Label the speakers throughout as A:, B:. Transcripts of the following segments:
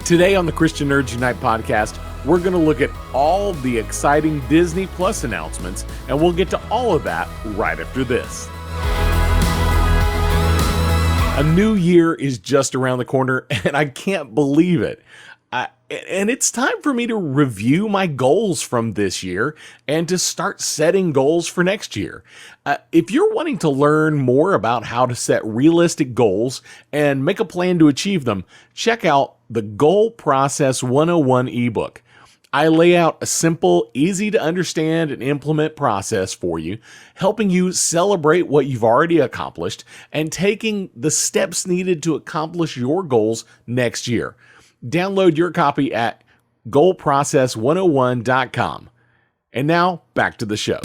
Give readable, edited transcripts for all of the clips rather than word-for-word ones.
A: Today on the Christian Nerds Unite podcast, we're going to look at all the exciting Disney Plus announcements, and we'll get to all of that right after this. A new year is just around the corner, and I can't believe it. And it's time for me to review my goals from this year and to start setting goals for next year. If you're wanting to learn more about how to set realistic goals and make a plan to achieve them, check out the Goal Process 101 ebook. I lay out a simple, easy to understand and implement process for you, helping you celebrate what you've already accomplished and taking the steps needed to accomplish your goals next year. Download your copy at goalprocess101.com. And now, back to the show.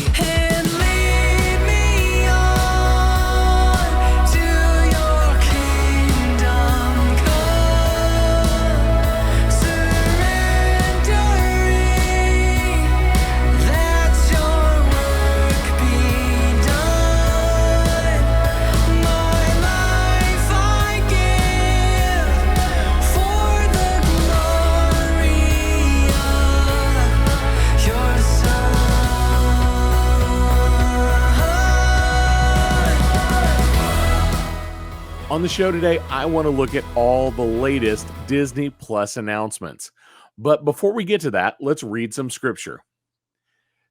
A: On the show today, I want to look at all the latest Disney Plus announcements. But before we get to that, let's read some scripture.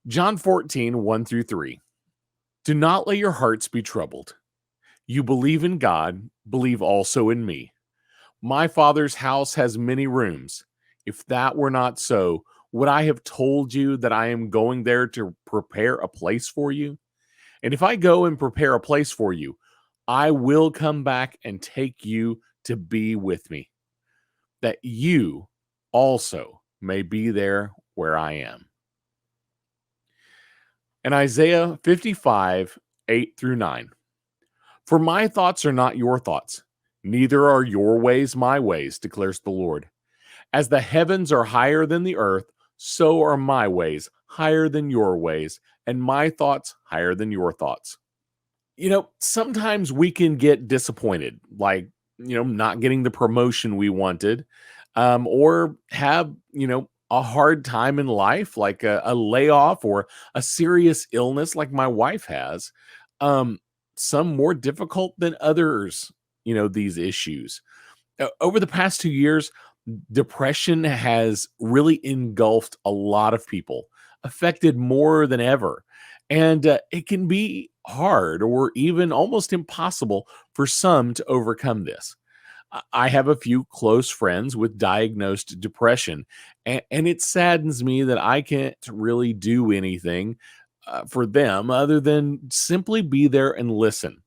A: John 14, 1-3. Do not let your hearts be troubled. You believe in God, believe also in me. My Father's house has many rooms. If that were not so, would I have told you that I am going there to prepare a place for you? And if I go and prepare a place for you, I will come back and take you to be with me, that you also may be there where I am. And Isaiah 55, 8-9. For my thoughts are not your thoughts, neither are your ways my ways, declares the Lord. As the heavens are higher than the earth, so are my ways higher than your ways, and my thoughts higher than your thoughts. You know, sometimes we can get disappointed, like, not getting the promotion we wanted, or have, a hard time in life, like a layoff or a serious illness like my wife has. Some more difficult than others, these issues. Over the past 2 years, depression has really engulfed a lot of people, affected more than ever. And it can be hard or even almost impossible for some to overcome this. I have a few close friends with diagnosed depression, and it saddens me that I can't really do anything for them other than simply be there and listen.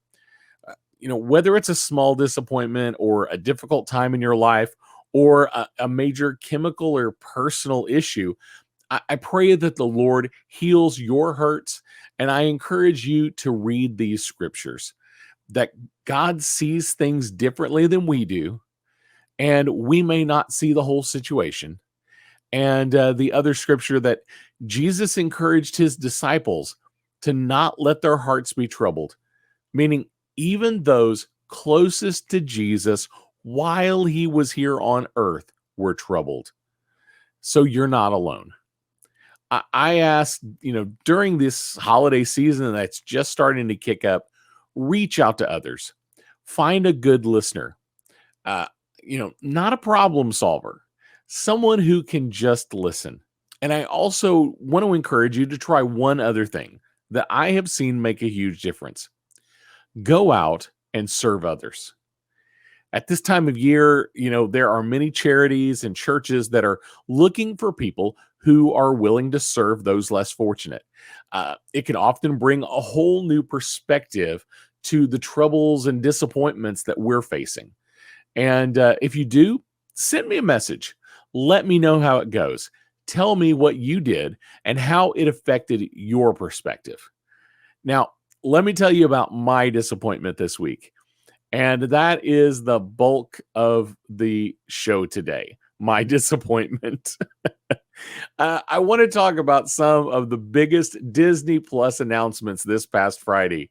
A: Whether it's a small disappointment or a difficult time in your life or a major chemical or personal issue, I pray that the Lord heals your hurts, and I encourage you to read these scriptures, that God sees things differently than we do, and we may not see the whole situation. And the other scripture that Jesus encouraged his disciples to not let their hearts be troubled, meaning even those closest to Jesus while he was here on earth were troubled. So you're not alone. I ask, during this holiday season that's just starting to kick up, reach out to others. Find a good listener. Not a problem solver. Someone who can just listen. And I also want to encourage you to try one other thing that I have seen make a huge difference. Go out and serve others. At this time of year, there are many charities and churches that are looking for people who are willing to serve those less fortunate. It can often bring a whole new perspective to the troubles and disappointments that we're facing. And if you do, send me a message. Let me know how it goes. Tell me what you did and how it affected your perspective. Now, let me tell you about my disappointment this week. And that is the bulk of the show today. My disappointment. I want to talk about some of the biggest Disney Plus announcements this past Friday.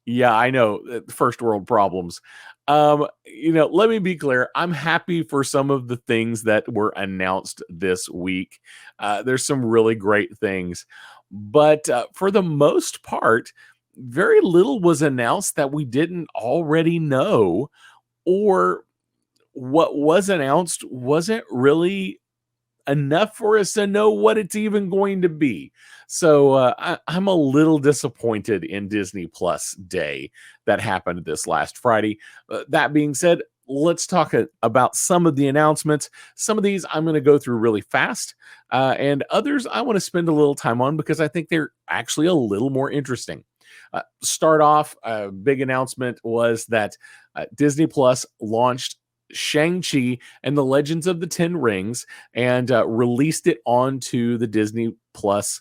A: Yeah, I know, first world problems. Let me be clear. I'm happy for some of the things that were announced this week. There's some really great things, but for the most part, very little was announced that we didn't already know, or what was announced wasn't really enough for us to know what it's even going to be. So I'm a little disappointed in Disney Plus Day that happened this last Friday. That being said, let's talk about some of the announcements. Some of these I'm going to go through really fast, and others I want to spend a little time on because I think they're actually a little more interesting. Start off, a big announcement was that Disney Plus launched Shang-Chi and the Legends of the Ten Rings and released it onto the Disney Plus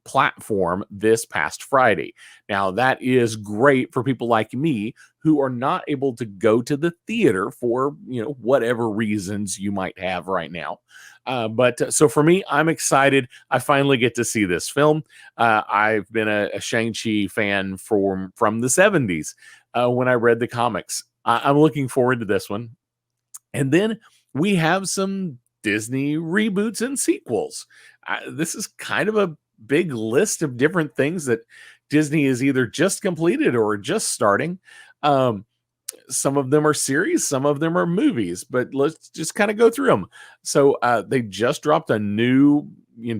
A: platform this past Friday. Now, that is great for people like me who are not able to go to the theater for, whatever reasons you might have right now. But so for me, I'm excited. I finally get to see this film. I've been a Shang-Chi fan from the 70s when I read the comics. I'm looking forward to this one. And then we have some Disney reboots and sequels. This is kind of a big list of different things that Disney is either just completed or just starting. Some of them are series, some of them are movies, but let's just kind of go through them. So they just dropped a new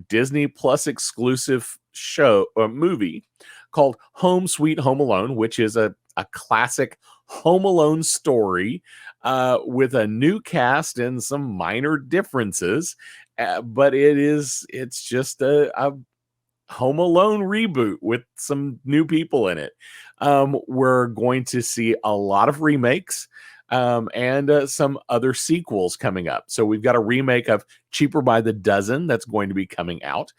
A: Disney Plus exclusive movie called Home Sweet Home Alone, which is a classic Home Alone story with a new cast and some minor differences. But it's just a Home Alone reboot with some new people in it. We're going to see a lot of remakes and some other sequels coming up. So we've got a remake of Cheaper by the Dozen that's going to be coming out.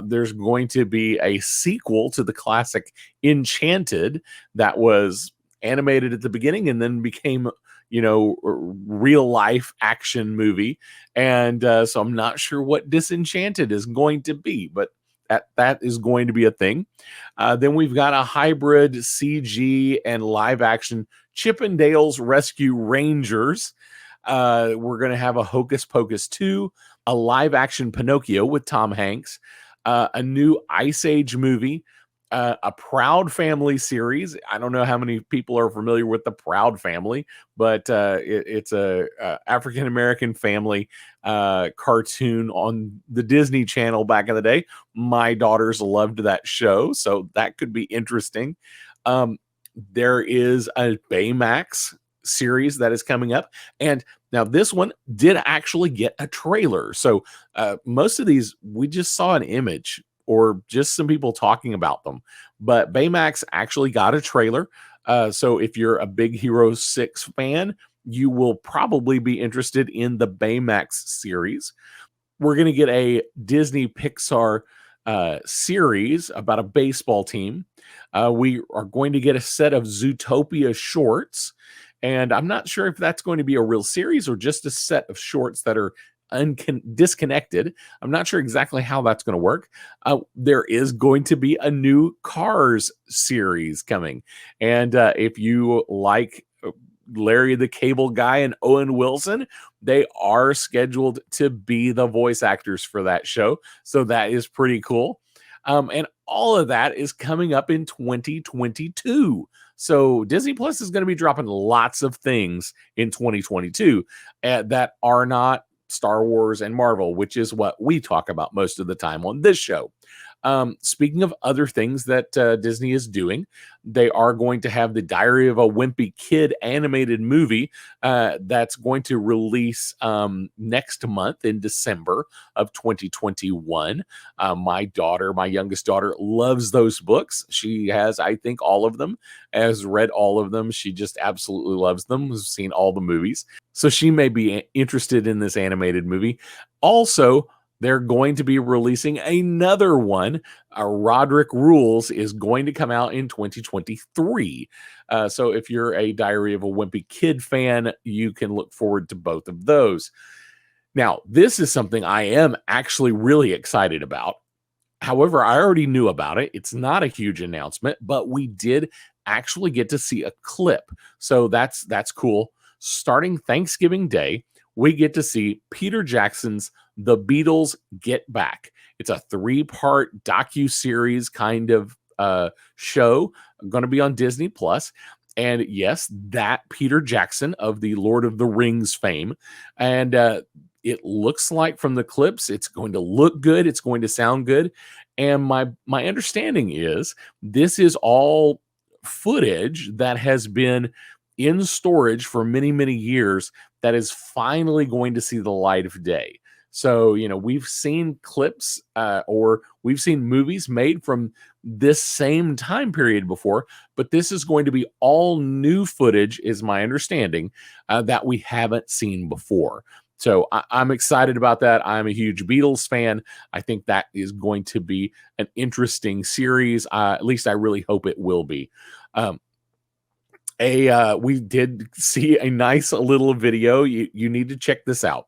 A: There's going to be a sequel to the classic Enchanted that was animated at the beginning and then became real life action movie. And so I'm not sure what Disenchanted is going to be, but that is going to be a thing. Then we've got a hybrid CG and live action Chip 'n Dale's Rescue Rangers. We're going to have a Hocus Pocus 2, a live action Pinocchio with Tom Hanks, a new Ice Age movie, a Proud Family series. I don't know how many people are familiar with the Proud Family, but it's a African American family cartoon on the Disney Channel back in the day. My daughters loved that show, so that could be interesting. There is a Baymax series that is coming up, and now this one did actually get a trailer. So most of these we just saw an image or just some people talking about them. But Baymax actually got a trailer. So if you're a Big Hero 6 fan, you will probably be interested in the Baymax series. We're going to get a Disney Pixar series about a baseball team. We are going to get a set of Zootopia shorts. And I'm not sure if that's going to be a real series or just a set of shorts that are disconnected. I'm not sure exactly how that's going to work. There is going to be a new Cars series coming. And if you like Larry the Cable Guy and Owen Wilson, they are scheduled to be the voice actors for that show. So that is pretty cool. And all of that is coming up in 2022. So Disney Plus is going to be dropping lots of things in 2022 that are not Star Wars and Marvel, which is what we talk about most of the time on this show. Speaking of other things that Disney is doing, they are going to have the Diary of a Wimpy Kid animated movie that's going to release next month in December of 2021. My youngest daughter, loves those books. She has, I think, all of them, has read all of them. She just absolutely loves them, has seen all the movies. So she may be interested in this animated movie. Also, they're going to be releasing another one. Roderick Rules is going to come out in 2023. So if you're a Diary of a Wimpy Kid fan, you can look forward to both of those. Now, this is something I am actually really excited about. However, I already knew about it. It's not a huge announcement, but we did actually get to see a clip. So that's cool. Starting Thanksgiving Day, we get to see Peter Jackson's The Beatles Get Back. It's a 3-part docu-series kind of show, going to be on Disney Plus. And yes, that Peter Jackson of the Lord of the Rings fame. And it looks like from the clips, it's going to look good. It's going to sound good. And my understanding is this is all footage that has been in storage for many, many years that is finally going to see the light of day. So, we've seen clips or we've seen movies made from this same time period before, but this is going to be all new footage, is my understanding, that we haven't seen before. So I'm excited about that. I'm a huge Beatles fan. I think that is going to be an interesting series. At least I really hope it will be. We did see a nice little video. You need to check this out.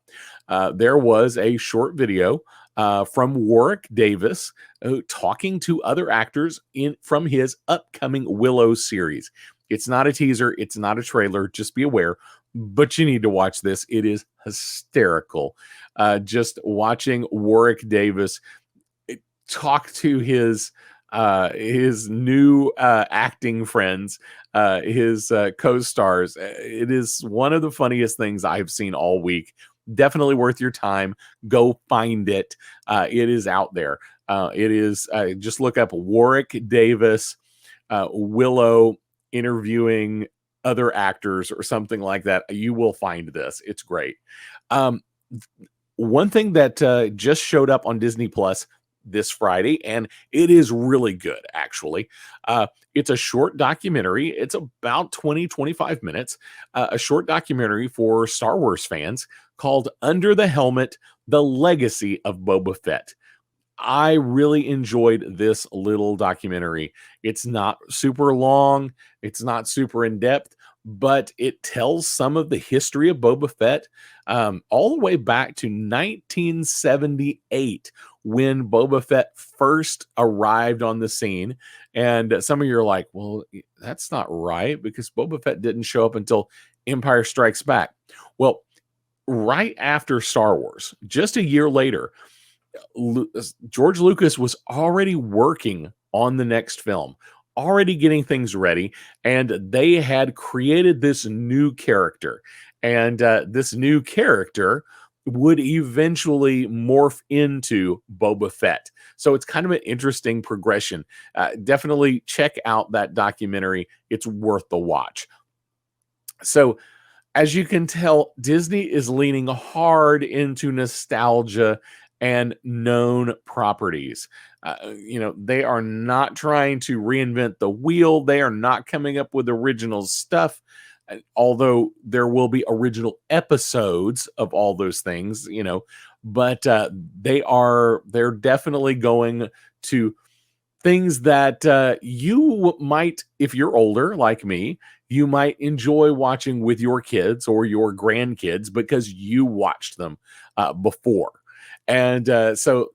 A: There was a short video from Warwick Davis talking to other actors from his upcoming Willow series. It's not a teaser. It's not a trailer. Just be aware. But you need to watch this. It is hysterical. Just watching Warwick Davis talk to his new acting friends, his co-stars. It is one of the funniest things I've seen all week. Definitely worth your time. Go find it. It is out there. It is just look up Warwick Davis, Willow interviewing other actors or something like that. You will find this. It's great. One thing that just showed up on Disney Plus this Friday, and it is really good, actually. It's a short documentary. It's about 20-25 minutes. A short documentary for Star Wars fans called Under the Helmet, The Legacy of Boba Fett. I really enjoyed this little documentary. It's not super long. It's not super in-depth, but it tells some of the history of Boba Fett all the way back to 1978 when Boba Fett first arrived on the scene. And some of you are like, well, that's not right because Boba Fett didn't show up until Empire Strikes Back. Well, right after Star Wars, just a year later, George Lucas was already working on the next film, already getting things ready, and they had created this new character. And this new character would eventually morph into Boba Fett. So it's kind of an interesting progression. Definitely check out that documentary. It's worth the watch. So as you can tell, Disney is leaning hard into nostalgia and known properties. They are not trying to reinvent the wheel. They are not coming up with original stuff, although there will be original episodes of all those things, but they're definitely going to things that you might, if you're older like me, you might enjoy watching with your kids or your grandkids because you watched them before. And so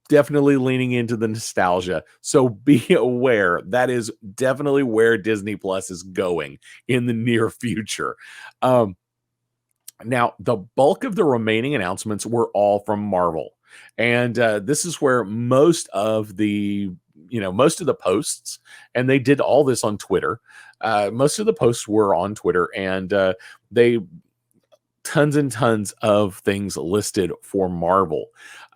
A: definitely leaning into the nostalgia. So be aware that is definitely where Disney Plus is going in the near future. Now, the bulk of the remaining announcements were all from Marvel. And this is where most of the posts, and they did all this on Twitter. Most of the posts were on Twitter, and they tons and tons of things listed for Marvel.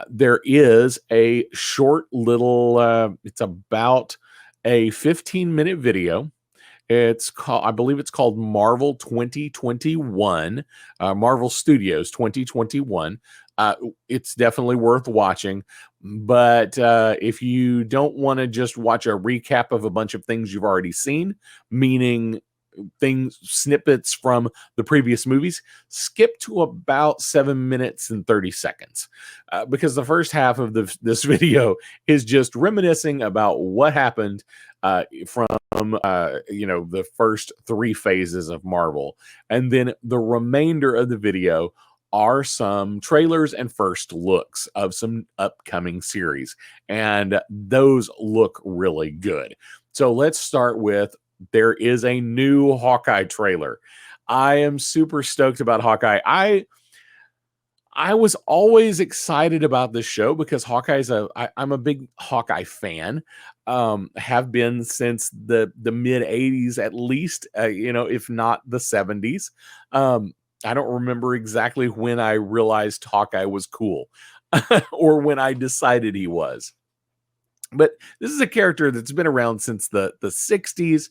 A: There is a short little, it's about a 15-minute video. I believe it's called Marvel 2021, Marvel Studios 2021. It's definitely worth watching. But if you don't want to just watch a recap of a bunch of things you've already seen, meaning snippets from the previous movies, skip to about 7 minutes and 30 seconds because the first half of this video is just reminiscing about what happened from the first 3 phases of Marvel, and then the remainder of the video are some trailers and first looks of some upcoming series, and those look really good. So let's start with there is a new Hawkeye trailer. I am super stoked about Hawkeye. I was always excited about this show because I'm a big Hawkeye fan. Have been since the mid 80s at least, if not the 70s. I don't remember exactly when I realized Hawkeye was cool or when I decided he was. But this is a character that's been around since the 60s.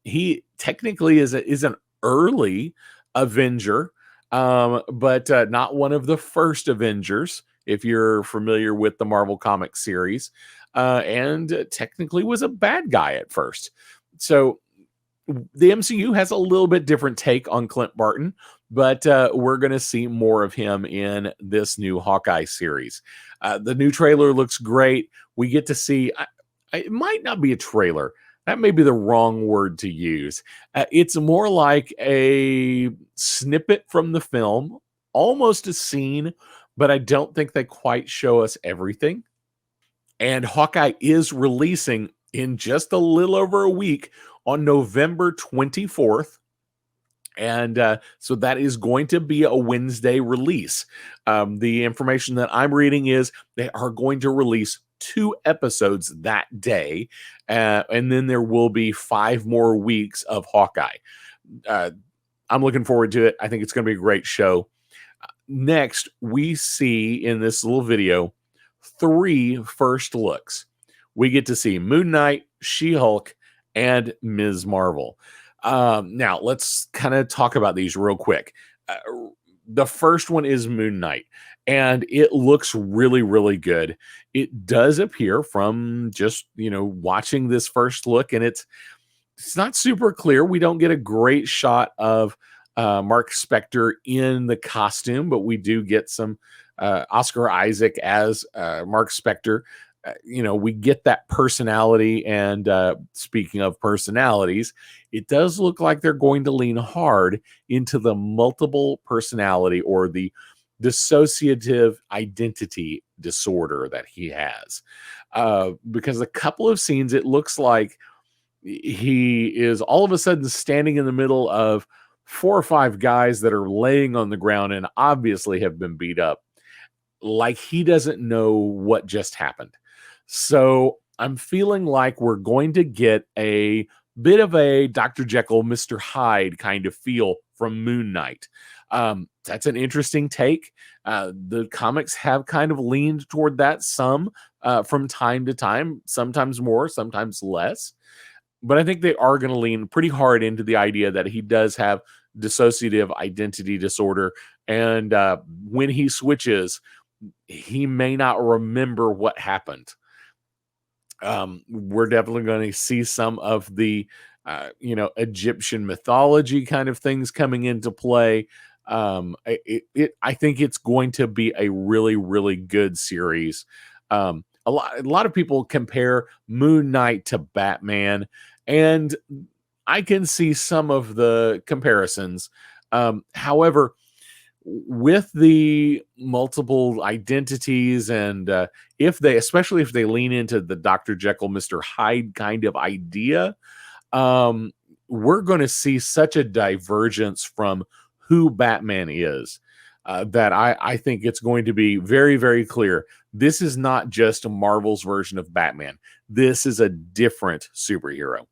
A: He technically is an early Avenger, but not one of the first Avengers, if you're familiar with the Marvel Comics series, and technically was a bad guy at first. So the MCU has a little bit different take on Clint Barton, but we're going to see more of him in this new Hawkeye series. The new trailer looks great. We get to see, it might not be a trailer. That may be the wrong word to use. It's more like a snippet from the film, almost a scene, but I don't think they quite show us everything. And Hawkeye is releasing in just a little over a week on November 24th. And so that is going to be a Wednesday release. The information that I'm reading is they are going to release 2 episodes that day. And then there will be 5 more weeks of Hawkeye. I'm looking forward to it. I think it's going to be a great show. Next, we see in this little video 3 first looks. We get to see Moon Knight, She-Hulk, and Ms. Marvel. Now, let's kind of talk about these real quick. The first one is Moon Knight, and it looks really, really good. It does appear from just, watching this first look, and it's not super clear. We don't get a great shot of Mark Spector in the costume, but we do get some Oscar Isaac as Mark Spector. We get that personality. And speaking of personalities, it does look like they're going to lean hard into the multiple personality or the dissociative identity disorder that he has. Because a couple of scenes, it looks like he is all of a sudden standing in the middle of 4 or 5 guys that are laying on the ground and obviously have been beat up, like he doesn't know what just happened. So I'm feeling like we're going to get a bit of a Dr. Jekyll, Mr. Hyde kind of feel from Moon Knight. That's an interesting take. The comics have kind of leaned toward that some from time to time, sometimes more, sometimes less. But I think they are going to lean pretty hard into the idea that he does have dissociative identity disorder. And when he switches, he may not remember what happened. We're definitely going to see some of the, Egyptian mythology kind of things coming into play. I think it's going to be a really, really good series. A lot of people compare Moon Knight to Batman, and I can see some of the comparisons. However, with the multiple identities and especially if they lean into the Dr. Jekyll, Mr. Hyde kind of idea, we're going to see such a divergence from who Batman is that I think it's going to be very, very clear. This is not just Marvel's version of Batman. This is a different superhero.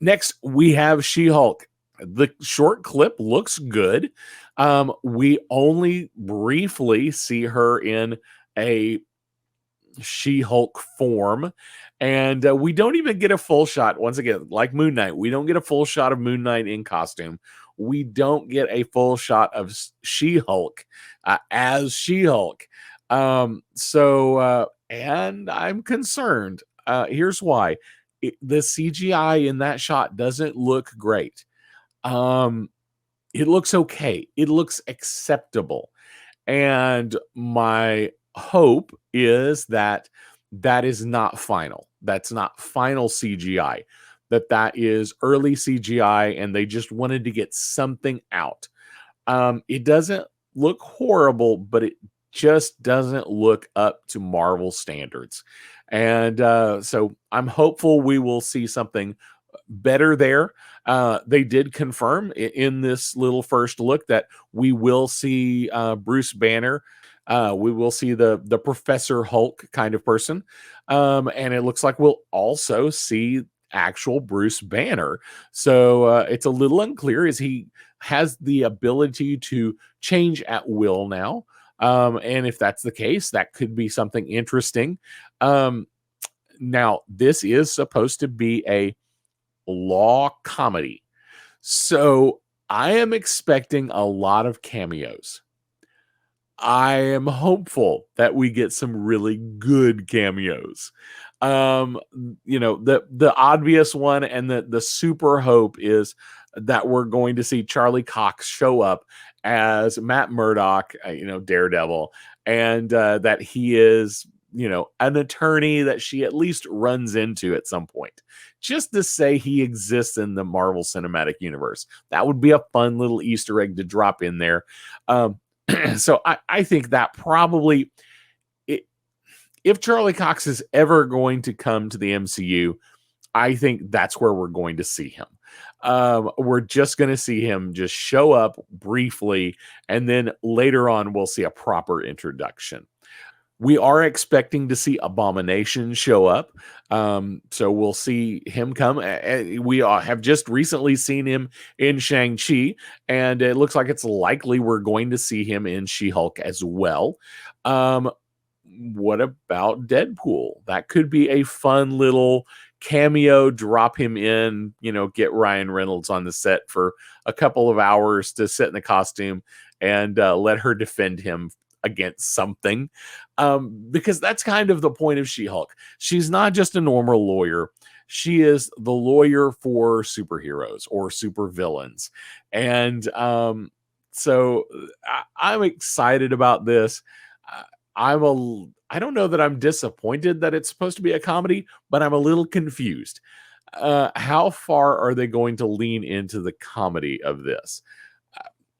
A: Next, we have She-Hulk. The short clip looks good. We only briefly see her in a She-Hulk form, and we don't even get a full shot. Once again, like Moon Knight, we don't get a full shot of Moon Knight in costume. We don't get a full shot of She-Hulk as She-Hulk. And I'm concerned. Here's why. The CGI in that shot doesn't look great. It looks okay. It looks acceptable. And my hope is that is not final. That's not final CGI. That is early CGI, and they just wanted to get something out. It doesn't look horrible, but it just doesn't look up to Marvel standards. And so I'm hopeful we will see something better there. They did confirm in this little first look that we will see Bruce Banner. We will see the Professor Hulk kind of person. And it looks like we'll also see actual Bruce Banner. So it's a little unclear as he has the ability to change at will now. And if that's the case, that could be something interesting. Now, this is supposed to be a law comedy. So I am expecting a lot of cameos. I am hopeful that we get some really good cameos. The obvious one and the super hope is that we're going to see Charlie Cox show up as Matt Murdock, Daredevil, and that he is, an attorney that she at least runs into at some point, just to say he exists in the Marvel Cinematic Universe. That would be a fun little Easter egg to drop in there. So I think that probably, if Charlie Cox is ever going to come to the MCU, I think that's where we're going to see him. We're just going to see him just show up briefly, and then later on we'll see a proper introduction. We are expecting to see Abomination show up. So we'll see him come. We have just recently seen him in Shang-Chi, and it looks like it's likely we're going to see him in She-Hulk as well. What about Deadpool? That could be a fun little cameo, drop him in, get Ryan Reynolds on the set for a couple of hours to sit in the costume and let her defend him against something, because that's kind of the point of She-Hulk. She's not just a normal lawyer. She is the lawyer for superheroes or supervillains. And so I'm excited about this. I don't know that I'm disappointed that it's supposed to be a comedy, but I'm a little confused. How far are they going to lean into the comedy of this?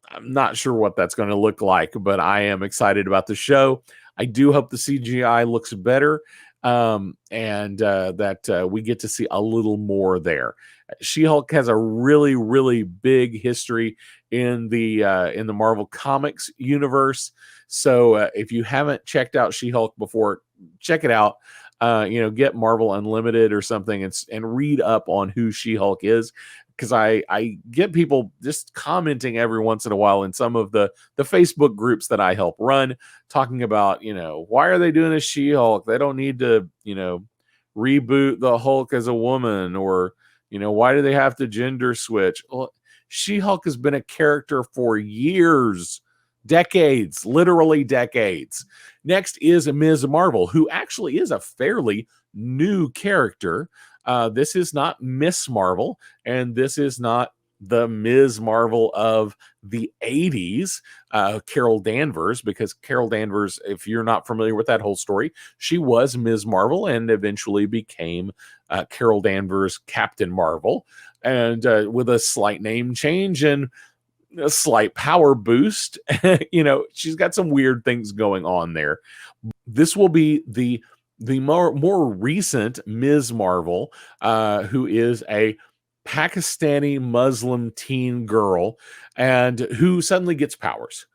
A: I'm not sure what that's going to look like, but I am excited about the show. I do hope the CGI looks better, and that we get to see a little more there. She-Hulk has a really, really big history in the Marvel Comics universe. So if you haven't checked out She-Hulk before, check it out. Get Marvel Unlimited or something and read up on who She-Hulk is. Because I get people just commenting every once in a while in some of the Facebook groups that I help run, talking about, why are they doing a She-Hulk? They don't need to, reboot the Hulk as a woman, or, why do they have to gender switch? Well, She-Hulk has been a character for years, decades, literally decades. Next is Ms. Marvel, who actually is a fairly new character. This is not Miss Marvel, and this is not the Ms. Marvel of the 80s, Carol Danvers, because Carol Danvers, if you're not familiar with that whole story, she was Ms. Marvel and eventually became Carol Danvers Captain Marvel, and with a slight name change and a slight power boost. She's got some weird things going on there. This will be the more recent Ms. Marvel, who is a Pakistani Muslim teen girl and who suddenly gets powers.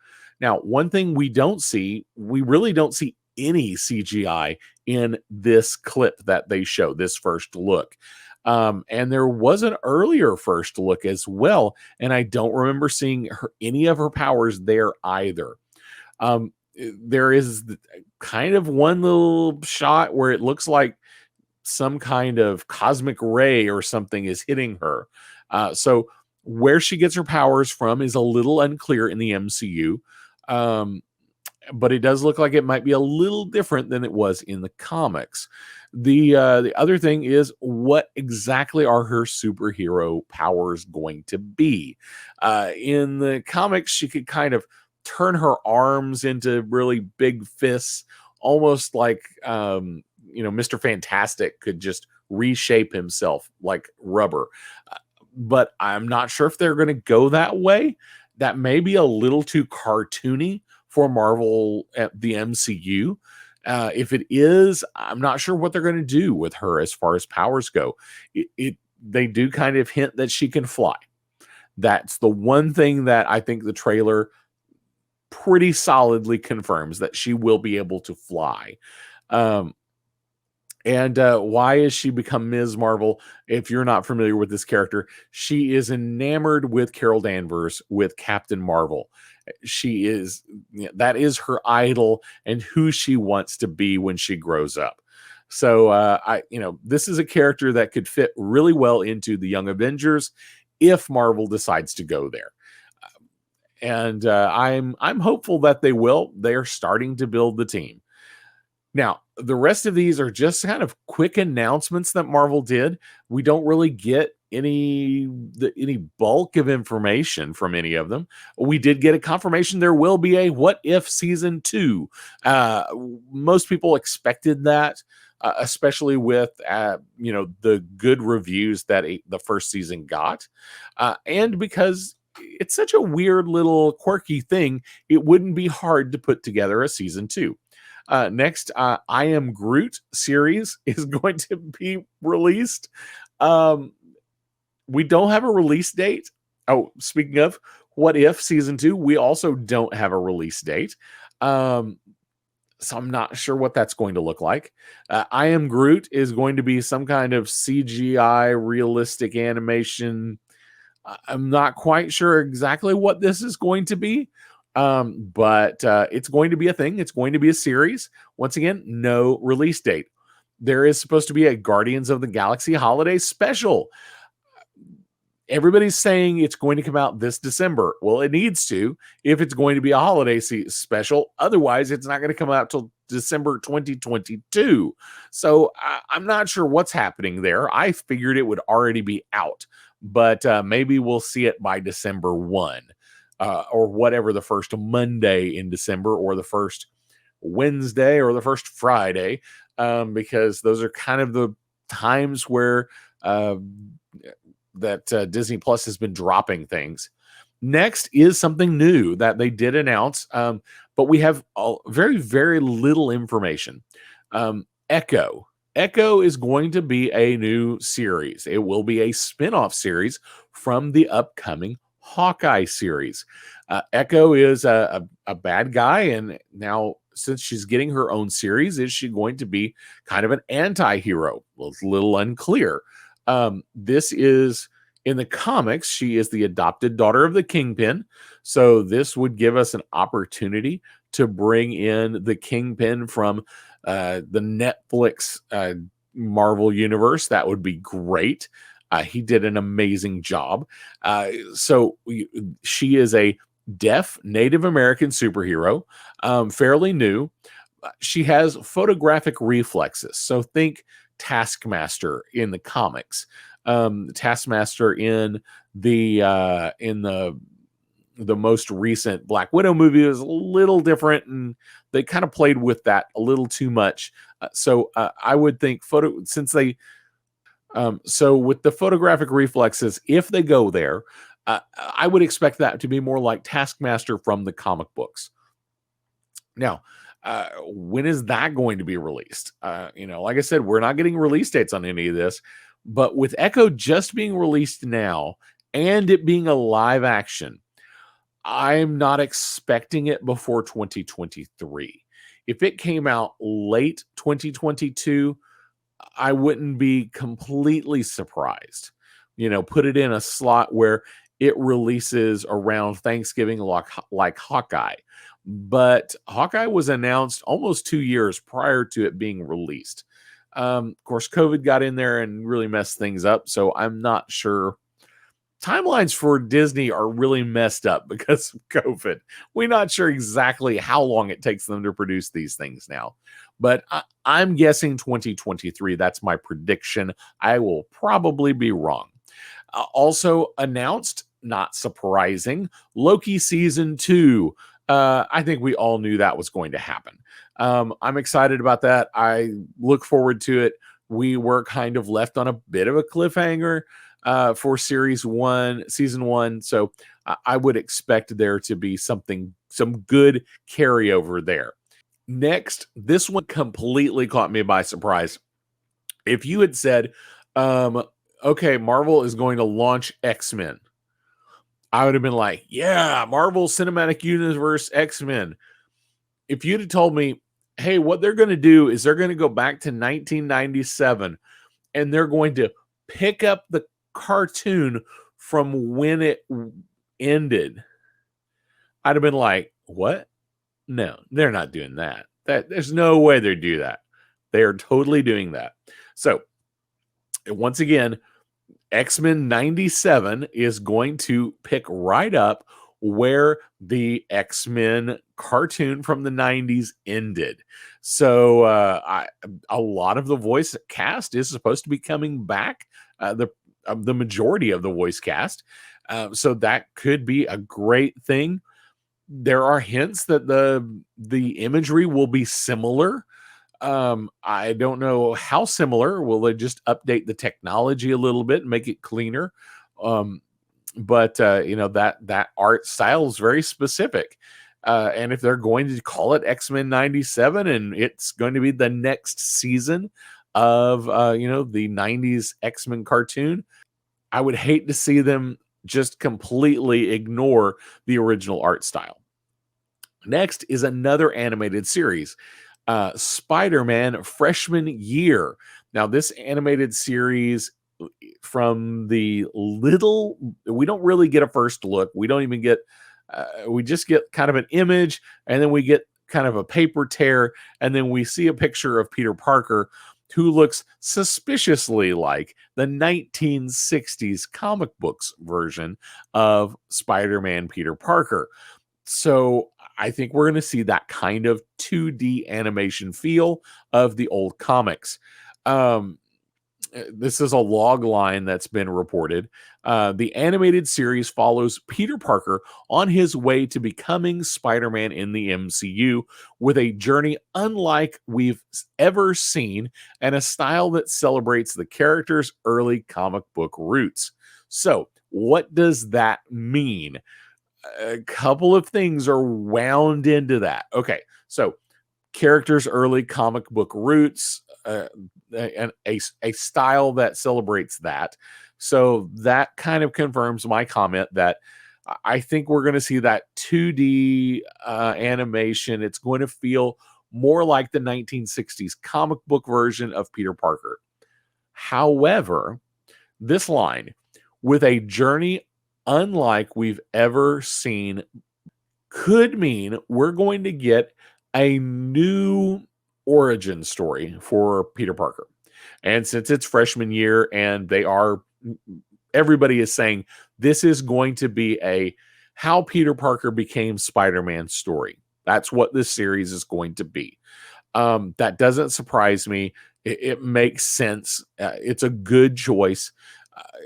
A: Now, one thing we really don't see any CGI in this clip that they show, this first look. And there was an earlier first look as well, and I don't remember seeing any of her powers there either. There is kind of one little shot where it looks like some kind of cosmic ray or something is hitting her. So where she gets her powers from is a little unclear in the MCU. But it does look like it might be a little different than it was in the comics. The other thing is, what exactly are her superhero powers going to be? In the comics, she could kind of turn her arms into really big fists, almost like Mr. Fantastic could just reshape himself like rubber. But I'm not sure if they're going to go that way. That may be a little too cartoony for Marvel at the MCU. If it is, I'm not sure what they're going to do with her as far as powers go. It they do kind of hint that she can fly. That's the one thing that I think the trailer pretty solidly confirms, that she will be able to fly. And why has she become Ms. Marvel? If you're not familiar with this character, she is enamored with Carol Danvers, with Captain Marvel. She is, that is her idol and who she wants to be when she grows up. So this is a character that could fit really well into the Young Avengers if Marvel decides to go there. And I'm hopeful that they will. They're starting to build the team. Now, the rest of these are just kind of quick announcements that Marvel did. We don't really get any bulk of information from any of them. We did get a confirmation there will be a What If season 2. Most people expected that, especially with the good reviews that the first season got, and because it's such a weird little quirky thing, it wouldn't be hard to put together a season 2. Next, I Am Groot series is going to be released. We don't have a release date. Oh, speaking of What If season 2, we also don't have a release date. So I'm not sure what that's going to look like. I Am Groot is going to be some kind of CGI realistic animation. I'm not quite sure exactly what this is going to be. But it's going to be a thing. It's going to be a series. Once again, no release date. There is supposed to be a Guardians of the Galaxy holiday special. Everybody's saying it's going to come out this December. Well, it needs to if it's going to be a holiday special. Otherwise, it's not going to come out till December 2022. So I'm not sure what's happening there. I figured it would already be out, but maybe we'll see it by December 1. Or whatever, the first Monday in December, or the first Wednesday, or the first Friday, because those are kind of the times where Disney Plus has been dropping things. Next is something new that they did announce, but we have very, very little information. Echo. Echo is going to be a new series. It will be a spin-off series from the upcoming Hawkeye series. Echo is a bad guy, and now since she's getting her own series, is she going to be kind of an anti-hero? Well, it's a little unclear. This is, in the comics, she is the adopted daughter of the Kingpin, so this would give us an opportunity to bring in the Kingpin from the Netflix Marvel universe. That would be great. He did an amazing job. So she is a deaf Native American superhero, fairly new. She has photographic reflexes. So think Taskmaster in the comics. Taskmaster in the most recent Black Widow movie is a little different, and they kind of played with that a little too much. So I would think so with the photographic reflexes, if they go there, I would expect that to be more like Taskmaster from the comic books. Now, when is that going to be released? Like I said, we're not getting release dates on any of this, but with Echo just being released now and it being a live action, I'm not expecting it before 2023. If it came out late 2022, I wouldn't be completely surprised. Put it in a slot where it releases around Thanksgiving, like Hawkeye. But Hawkeye was announced almost 2 years prior to it being released. Of course, COVID got in there and really messed things up, so I'm not sure. Timelines for Disney are really messed up because of COVID. We're not sure exactly how long it takes them to produce these things now. But I'm guessing 2023. That's my prediction. I will probably be wrong. Also announced, not surprising, Loki season 2. I think we all knew that was going to happen. I'm excited about that. I look forward to it. We were kind of left on a bit of a cliffhanger for season 1. So I would expect there to be some good carryover there. Next, this one completely caught me by surprise. If you had said, okay, Marvel is going to launch X-Men, I would have been like, yeah, Marvel Cinematic Universe X-Men. If you'd have told me, hey, what they're going to do is they're going to go back to 1997 and they're going to pick up the cartoon from when it ended, I'd have been like, what? No, they're not doing that. There's no way they do that. They are totally doing that. So once again, X-Men 97 is going to pick right up where the X-Men cartoon from the 90s ended. So a lot of the voice cast is supposed to be coming back, the majority of the voice cast. So that could be a great thing. There are hints that the imagery will be similar. I don't know how similar. Will they just update the technology a little bit and make it cleaner? But that art style is very specific. And if they're going to call it X-Men 97 and it's going to be the next season of the 90s X-Men cartoon, I would hate to see them just completely ignore the original art style. Next is another animated series, SpiderMan Freshman Year. Now, this animated series from we don't really get a first look. We don't even get, we just get kind of an image, and then we get kind of a paper tear, and then we see a picture of Peter Parker who looks suspiciously like the 1960s comic books version of Spider-Man Peter Parker. So I think we're going to see that kind of 2D animation feel of the old comics. This is a log line that's been reported. The animated series follows Peter Parker on his way to becoming Spider-Man in the MCU with a journey unlike we've ever seen and a style that celebrates the character's early comic book roots. So, what does that mean? A couple of things are wound into that. Okay, so characters' early comic book roots, and a style that celebrates that. So that kind of confirms my comment that I think we're going to see that 2D animation. It's going to feel more like the 1960s comic book version of Peter Parker. However, this line, with a journey unlike we've ever seen, could mean we're going to get a new origin story for Peter Parker. And since it's freshman year and everybody is saying this is going to be a how Peter Parker became Spider-Man story. That's what this series is going to be. That doesn't surprise me. It makes sense. It's a good choice,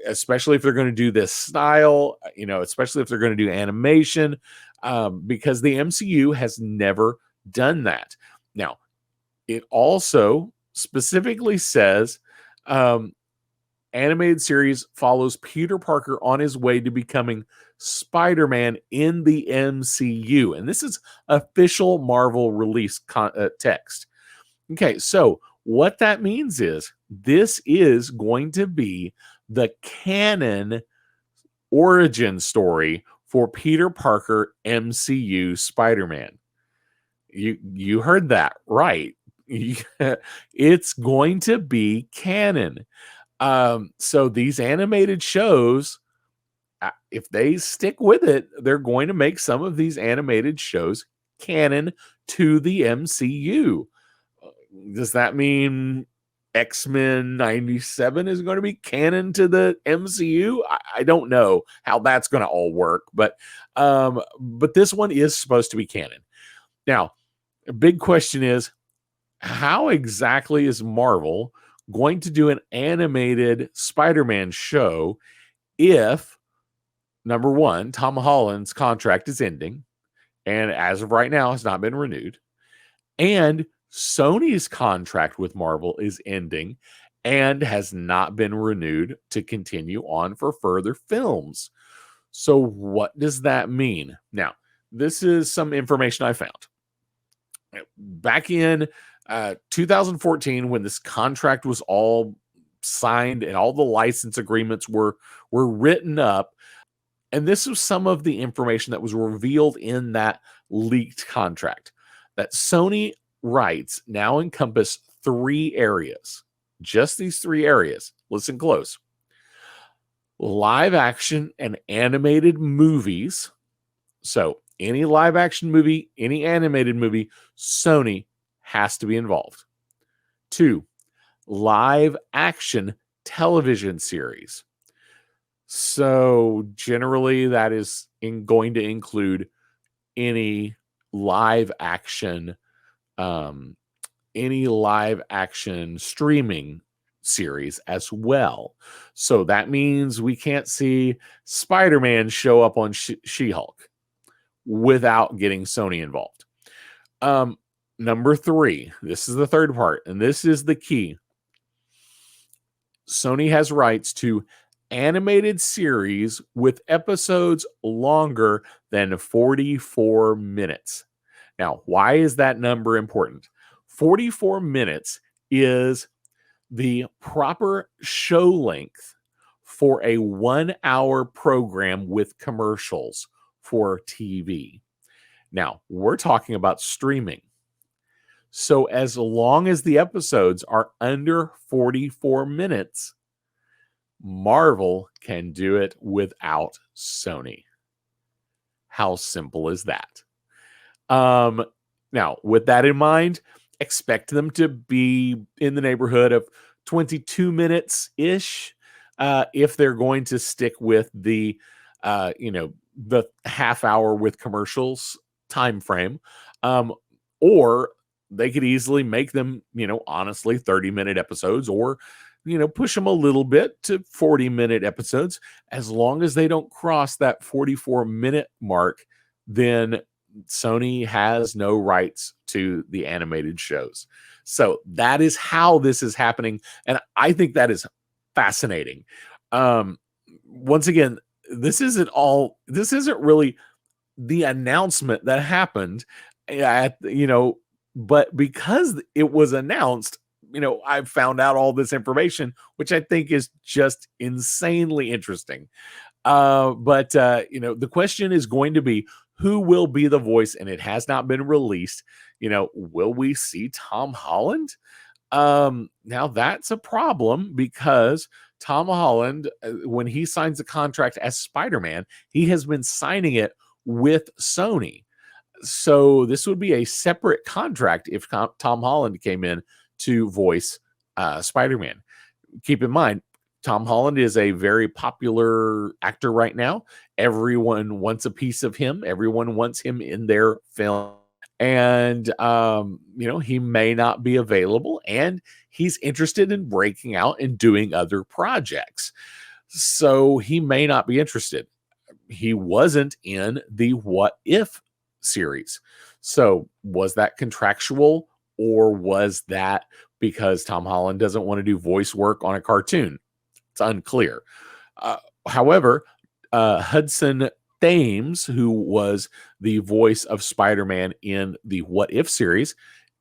A: especially if they're going to do this style, especially if they're going to do animation, because the MCU has never done that. Now, it also specifically says animated series follows Peter Parker on his way to becoming Spider-Man in the MCU. And this is official Marvel release text. Okay, so what that means is this is going to be the canon origin story for Peter Parker MCU Spider-Man. You heard that right. It's going to be canon. So these animated shows, if they stick with it, they're going to make some of these animated shows canon to the MCU. Does that mean X-Men 97 is going to be canon to the MCU? I don't know how that's going to all work, but this one is supposed to be canon. Now, a big question is, how exactly is Marvel going to do an animated Spider-Man show if, number one, Tom Holland's contract is ending, and as of right now has not been renewed, and Sony's contract with Marvel is ending and has not been renewed to continue on for further films. So what does that mean? Now, this is some information I found. Back in 2014, when this contract was all signed and all the license agreements were written up. And this was some of the information that was revealed in that leaked contract, that Sony rights now encompass 3 areas. Just these 3 areas. Listen close. Live action and animated movies. So any live action movie, any animated movie, Sony has to be involved. 2, live action television series. So generally that is going to include any live action streaming series as well. So that means we can't see SpiderMan show up on SheHulk without getting Sony involved. Number 3, this is the third part, and this is the key. Sony has rights to animated series with episodes longer than 44 minutes. Now, why is that number important? 44 minutes is the proper show length for a 1-hour program with commercials for TV. Now, we're talking about streaming. So as long as the episodes are under 44 minutes, Marvel can do it without Sony. How simple is that? Now, with that in mind, expect them to be in the neighborhood of 22 minutes-ish if they're going to stick with the half hour with commercials time frame. Or they could easily make them, honestly, 30-minute episodes, or push them a little bit to 40-minute episodes. As long as they don't cross that 44-minute mark, then Sony has no rights to the animated shows. So that is how this is happening, and I think that is fascinating. Once again, this isn't really the announcement that happened but because it was announced, I've found out all this information, which I think is just insanely interesting. But the question is going to be, who will be the voice? And it has not been released. Will we see Tom Holland? Now that's a problem, because Tom Holland, when he signs a contract as Spider-Man, he has been signing it with Sony. So this would be a separate contract if Tom Holland came in to voice Spider-Man. Keep in mind, Tom Holland is a very popular actor right now. Everyone wants a piece of him. Everyone wants him in their film. And, he may not be available, and he's interested in breaking out and doing other projects. So he may not be interested. He wasn't in the What If series. So was that contractual, or was that because Tom Holland doesn't want to do voice work on a cartoon? It's unclear. However, Hudson Thames, who was the voice of Spider-Man in the What If series,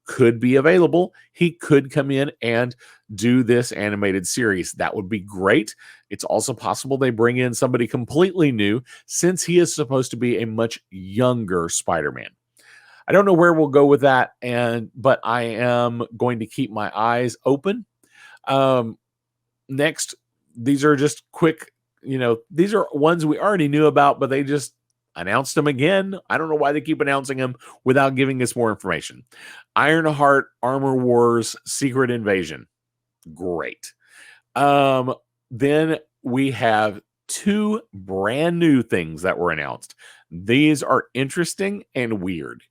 A: could be available. He could come in and do this animated series. That would be great. It's also possible they bring in somebody completely new, since he is supposed to be a much younger Spider-Man. I don't know where we'll go with that, but I am going to keep my eyes open. Next, these are just quick, these are ones we already knew about, but they just announced them again. I don't know why they keep announcing them without giving us more information. Ironheart Armor Wars Secret Invasion. Great. Then we have 2 brand new things that were announced. These are interesting and weird.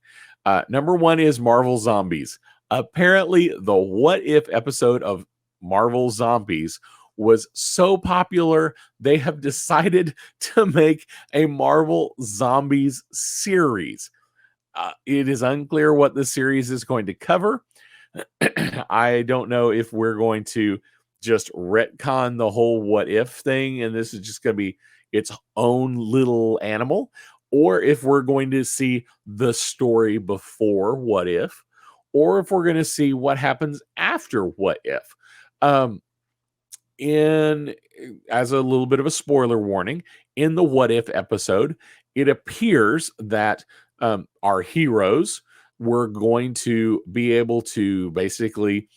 A: Number 1 is Marvel Zombies. Apparently, the What If episode of Marvel Zombies was so popular, they have decided to make a Marvel Zombies series. It is unclear what the series is going to cover. I don't know if we're going to just retcon the whole What If thing, and this is just going to be its own little animal, or if we're going to see the story before What If, or if we're going to see what happens after What If. in as a little bit of a spoiler warning, in the What If episode, it appears that our heroes were going to be able to basically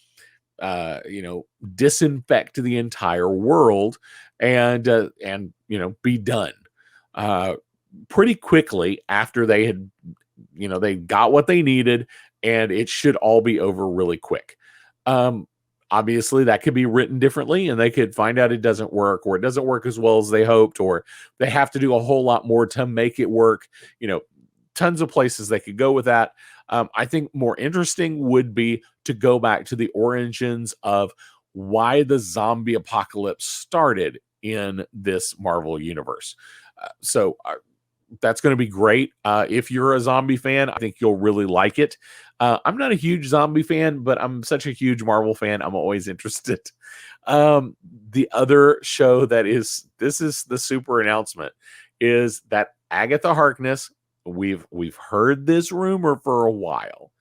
A: disinfect the entire world and be done uh, pretty quickly after they had, they got what they needed, and it should all be over really quick. Um, Obviously, that could be written differently, and they could find out it doesn't work, or it doesn't work as well as they hoped, or they have to do a whole lot more to make it work. Tons of places they could go with that. I think more interesting would be to go back to the origins of why the zombie apocalypse started in this Marvel universe. So that's going to be great. If you're a zombie fan, I think you'll really like it. I'm not a huge zombie fan, but I'm such a huge Marvel fan. I'm always interested. The other show this is the super announcement, is that Agatha Harkness. We've heard this rumor for a while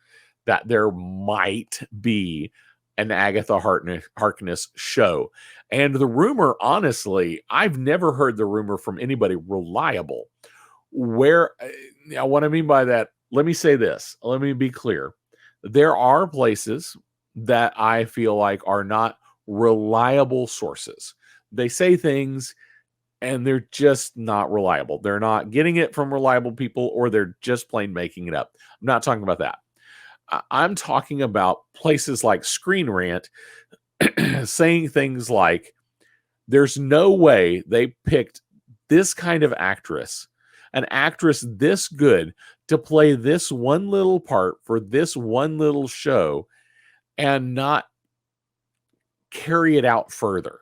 A: that there might be an Agatha Harkness show. And the rumor, honestly, I've never heard the rumor from anybody reliable. What I mean by that, let me say this. Let me be clear. There are places that I feel like are not reliable sources. They say things and they're just not reliable. They're not getting it from reliable people, or they're just plain making it up. I'm not talking about that. I'm talking about places like Screen Rant saying things like, there's no way they picked this kind of actress, an actress this good, to play this one little part for this one little show and not carry it out further.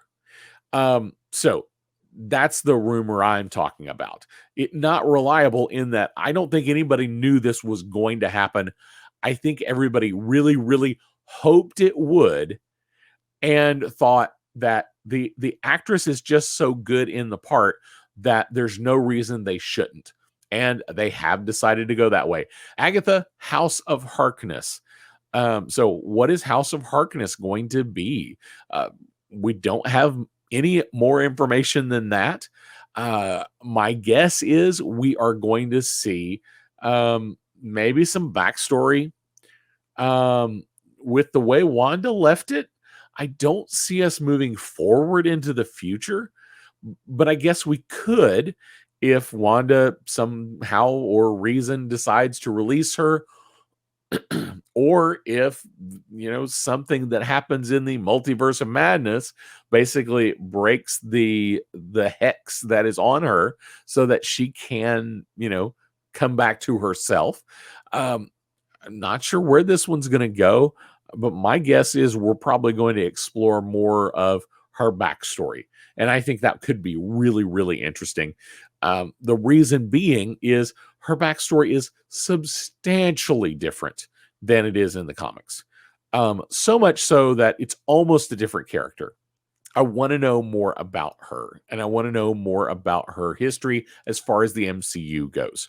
A: So that's the rumor I'm talking about. It not reliable in that I don't think anybody knew this was going to happen. I think everybody really, really hoped it would, and thought that the actress is just so good in the part that there's no reason they shouldn't. And they have decided to go that way. Agatha, House of Harkness. So what is House of Harkness going to be? We don't have any more information than that. My guess is we are going to see maybe some backstory. With the way Wanda left it, I don't see us moving forward into the future, but I guess we could if Wanda somehow or reason decides to release her, or if something that happens in the multiverse of madness basically breaks the hex that is on her so that she can come back to herself. I'm not sure where this one's going to go, but my guess is we're probably going to explore more of her backstory, and I think that could be really, really interesting. The reason being is her backstory is substantially different than it is in the comics. So much so that it's almost a different character. I want to know more about her, and I want to know more about her history as far as the MCU goes.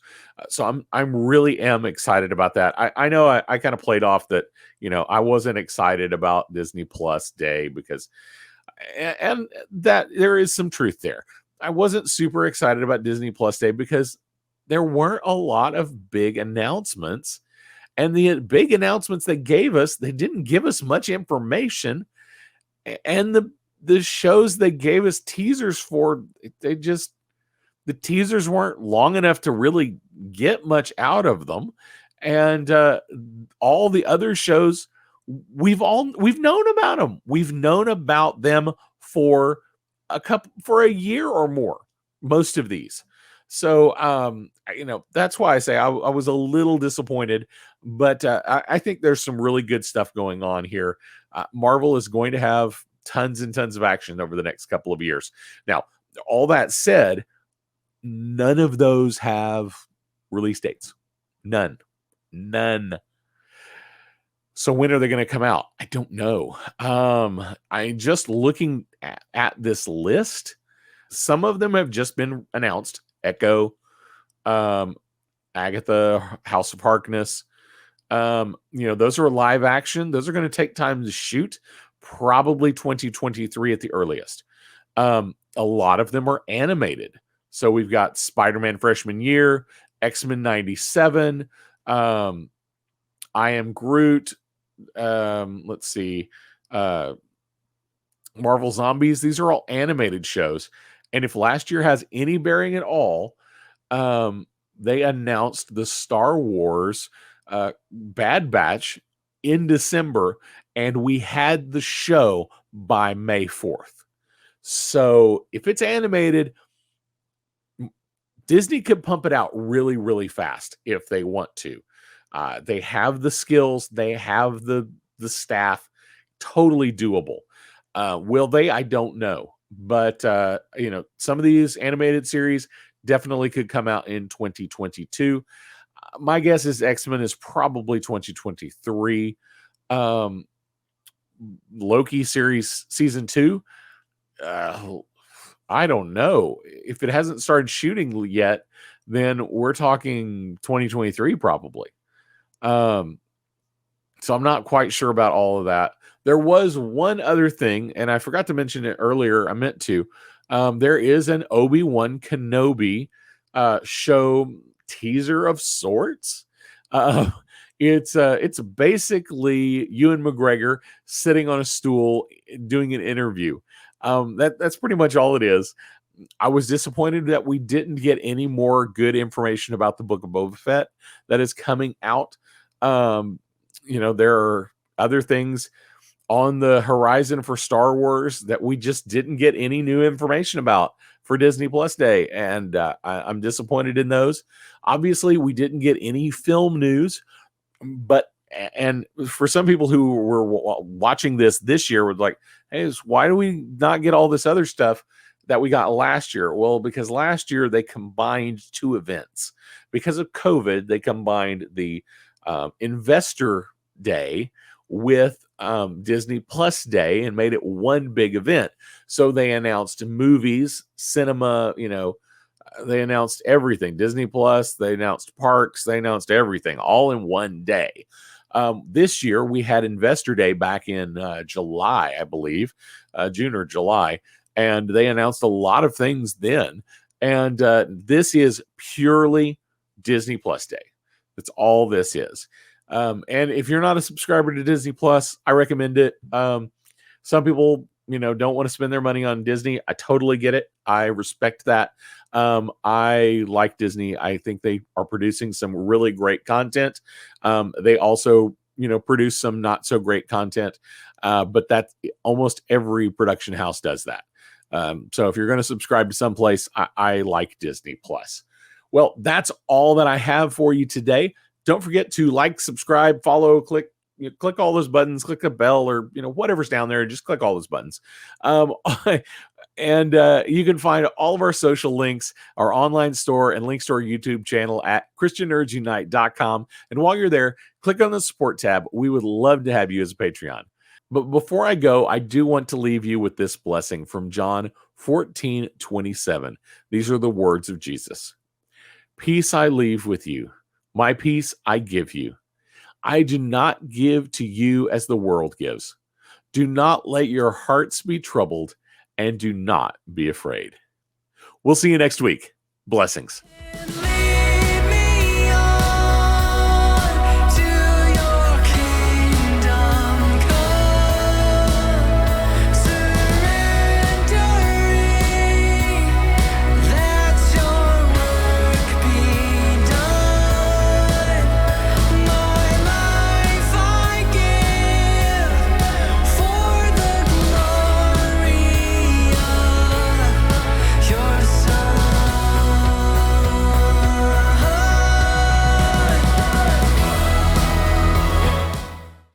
A: So I'm really am excited about that. I know I kind of played off that I wasn't excited about Disney Plus Day because, and that there is some truth there. I wasn't super excited about Disney Plus Day because there weren't a lot of big announcements. And the big announcements they gave us, they didn't give us much information. And the shows they gave us teasers for, the teasers weren't long enough to really get much out of them. And all the other shows, we've known about them. We've known about them for a year or more, most of these. So, that's why I say I was a little disappointed, but I think there's some really good stuff going on here. Marvel is going to have tons and tons of action over the next couple of years. Now, all that said, none of those have release dates. None. So when are they going to come out? I don't know. I'm just looking at this list. Some of them have just been announced. Echo, Agatha, House of Harkness. Those are live action. Those are going to take time to shoot. probably 2023 at the earliest. A lot of them are animated. So we've got Spider-Man freshman year, X-Men 97, I Am Groot, let's see, Marvel Zombies. These are all animated shows. And if last year has any bearing at all, they announced the Star Wars Bad Batch in December, and we had the show by May 4th. So if it's animated, Disney could pump it out really, really fast if they want to. They have the skills, they have the staff, totally doable. Will they? I don't know. But some of these animated series definitely could come out in 2022. My guess is X-Men is probably 2023. Loki series season 2. I don't know. If it hasn't started shooting yet, then we're talking 2023 probably. So I'm not quite sure about all of that. There was one other thing, and I forgot to mention it earlier. I meant to. There is an Obi-Wan Kenobi show teaser of sorts. It's basically Ewan McGregor sitting on a stool doing an interview. That's pretty much all it is. I was disappointed that we didn't get any more good information about the Book of Boba Fett that is coming out. There are other things on the horizon for Star Wars that we just didn't get any new information about for Disney Plus Day, and I'm disappointed in those. Obviously, we didn't get any film news, but for some people who were watching this year, was like, hey, why do we not get all this other stuff that we got last year? Well, because last year they combined two events. Because of COVID, they combined the Investor Day with Disney Plus Day and made it one big event. So they announced movies, cinema, they announced everything. Disney Plus, they announced parks, they announced everything all in one day. This year we had Investor Day back in July, I believe, June or July, and they announced a lot of things then. And this is purely Disney Plus Day. That's all this is. And if you're not a subscriber to Disney Plus, I recommend it. Some people, don't want to spend their money on Disney. I totally get it. I respect that. I like Disney. I think they are producing some really great content. They also, produce some not so great content. But that's almost every production house does that. So if you're going to subscribe to someplace, I like Disney Plus. Well, that's all that I have for you today. Don't forget to like, subscribe, follow, click all those buttons, click the bell, or whatever's down there. Just click all those buttons. And you can find all of our social links, our online store, and links to our YouTube channel at ChristianNerdsUnite.com. And while you're there, click on the support tab. We would love to have you as a Patreon. But before I go, I do want to leave you with this blessing from John 14:27. These are the words of Jesus. Peace I leave with you. My peace I give you. I do not give to you as the world gives. Do not let your hearts be troubled, and do not be afraid. We'll see you next week. Blessings.